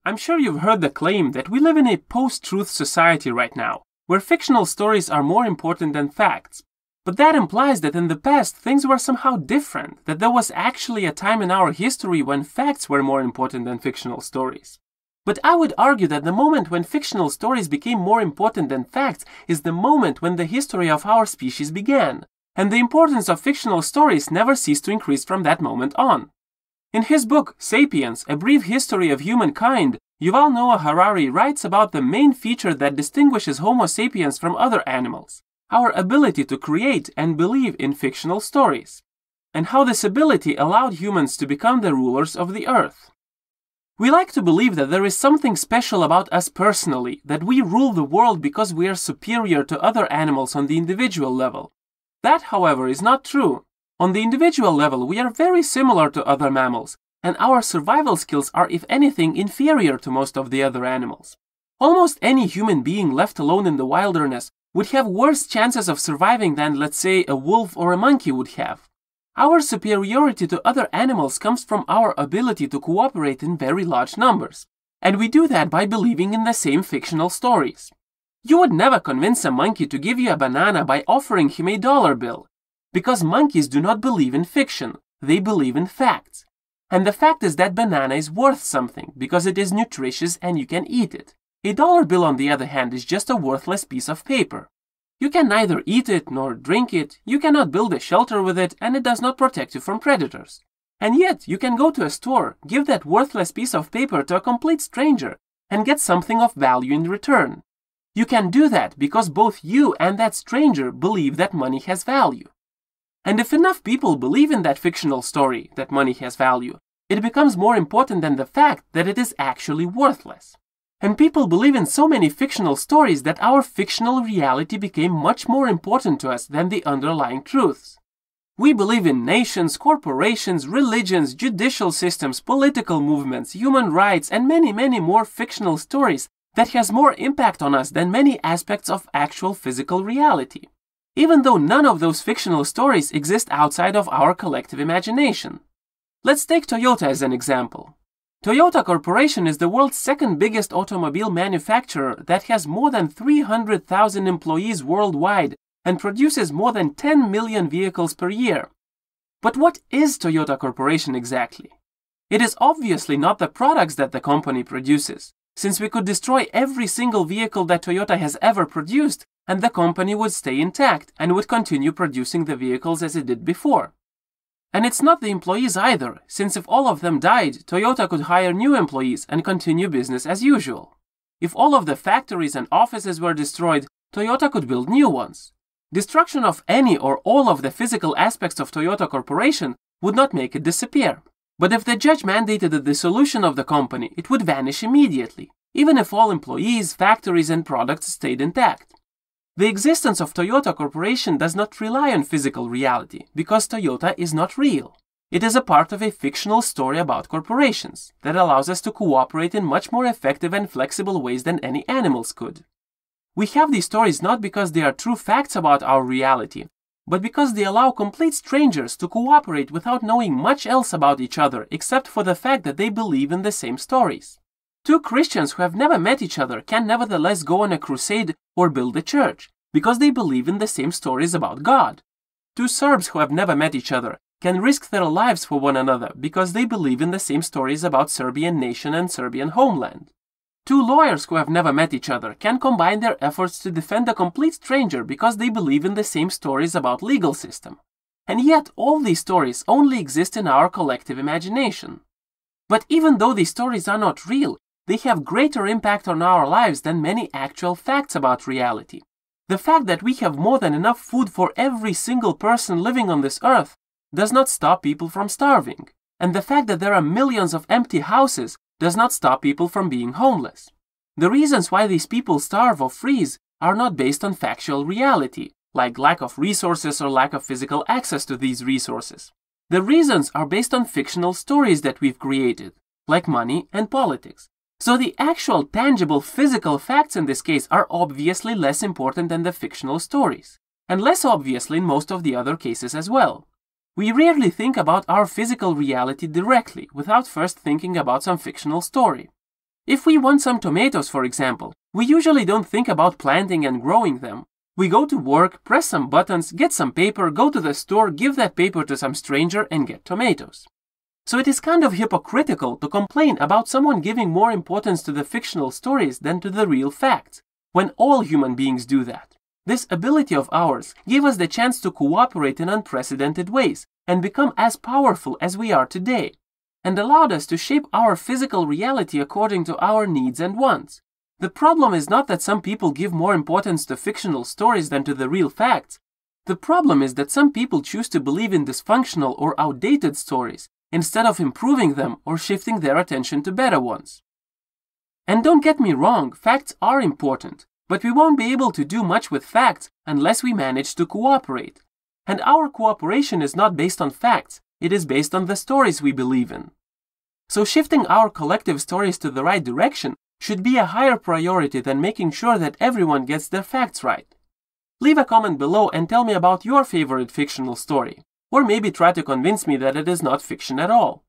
I'm sure you've heard the claim that we live in a post-truth society right now, where fictional stories are more important than facts. But that implies that in the past things were somehow different, that there was actually a time in our history when facts were more important than fictional stories. But I would argue that the moment when fictional stories became more important than facts is the moment when the history of our species began, and the importance of fictional stories never ceased to increase from that moment on. In his book, Sapiens, A Brief History of Humankind, Yuval Noah Harari writes about the main feature that distinguishes Homo sapiens from other animals, our ability to create and believe in fictional stories, and how this ability allowed humans to become the rulers of the earth. We like to believe that there is something special about us personally, that we rule the world because we are superior to other animals on the individual level. That, however, is not true. On the individual level, we are very similar to other mammals, and our survival skills are, if anything, inferior to most of the other animals. Almost any human being left alone in the wilderness would have worse chances of surviving than, let's say, a wolf or a monkey would have. Our superiority to other animals comes from our ability to cooperate in very large numbers, and we do that by believing in the same fictional stories. You would never convince a monkey to give you a banana by offering him a dollar bill, because monkeys do not believe in fiction, they believe in facts. And the fact is that banana is worth something, because it is nutritious and you can eat it. A dollar bill, on the other hand, is just a worthless piece of paper. You can neither eat it nor drink it, you cannot build a shelter with it, and it does not protect you from predators. And yet, you can go to a store, give that worthless piece of paper to a complete stranger, and get something of value in return. You can do that because both you and that stranger believe that money has value. And if enough people believe in that fictional story, that money has value, it becomes more important than the fact that it is actually worthless. And people believe in so many fictional stories that our fictional reality became much more important to us than the underlying truths. We believe in nations, corporations, religions, judicial systems, political movements, human rights, and many, many more fictional stories that has more impact on us than many aspects of actual physical reality, even though none of those fictional stories exist outside of our collective imagination. Let's take Toyota as an example. Toyota Corporation is the world's second biggest automobile manufacturer that has more than 300,000 employees worldwide and produces more than 10 million vehicles per year. But what is Toyota Corporation exactly? It is obviously not the products that the company produces, since we could destroy every single vehicle that Toyota has ever produced, and the company would stay intact and would continue producing the vehicles as it did before. And it's not the employees either, since if all of them died, Toyota could hire new employees and continue business as usual. If all of the factories and offices were destroyed, Toyota could build new ones. Destruction of any or all of the physical aspects of Toyota Corporation would not make it disappear. But if the judge mandated the dissolution of the company, it would vanish immediately, even if all employees, factories, and products stayed intact. The existence of Toyota Corporation does not rely on physical reality, because Toyota is not real. It is a part of a fictional story about corporations that allows us to cooperate in much more effective and flexible ways than any animals could. We have these stories not because they are true facts about our reality, but because they allow complete strangers to cooperate without knowing much else about each other except for the fact that they believe in the same stories. Two Christians who have never met each other can nevertheless go on a crusade or build a church, because they believe in the same stories about God. Two Serbs who have never met each other can risk their lives for one another because they believe in the same stories about Serbian nation and Serbian homeland. Two lawyers who have never met each other can combine their efforts to defend a complete stranger because they believe in the same stories about legal system. And yet all these stories only exist in our collective imagination. But even though these stories are not real, they have greater impact on our lives than many actual facts about reality. The fact that we have more than enough food for every single person living on this earth does not stop people from starving. And the fact that there are millions of empty houses does not stop people from being homeless. The reasons why these people starve or freeze are not based on factual reality, like lack of resources or lack of physical access to these resources. The reasons are based on fictional stories that we've created, like money and politics. So the actual tangible physical facts in this case are obviously less important than the fictional stories, and less obviously in most of the other cases as well. We rarely think about our physical reality directly without first thinking about some fictional story. If we want some tomatoes, for example, we usually don't think about planting and growing them. We go to work, press some buttons, get some paper, go to the store, give that paper to some stranger and get tomatoes. So it is kind of hypocritical to complain about someone giving more importance to the fictional stories than to the real facts, when all human beings do that. This ability of ours gave us the chance to cooperate in unprecedented ways and become as powerful as we are today, and allowed us to shape our physical reality according to our needs and wants. The problem is not that some people give more importance to fictional stories than to the real facts. The problem is that some people choose to believe in dysfunctional or outdated stories instead of improving them or shifting their attention to better ones. And don't get me wrong, facts are important, but we won't be able to do much with facts unless we manage to cooperate. And our cooperation is not based on facts, it is based on the stories we believe in. So shifting our collective stories to the right direction should be a higher priority than making sure that everyone gets their facts right. Leave a comment below and tell me about your favorite fictional story, or maybe try to convince me that it is not fiction at all.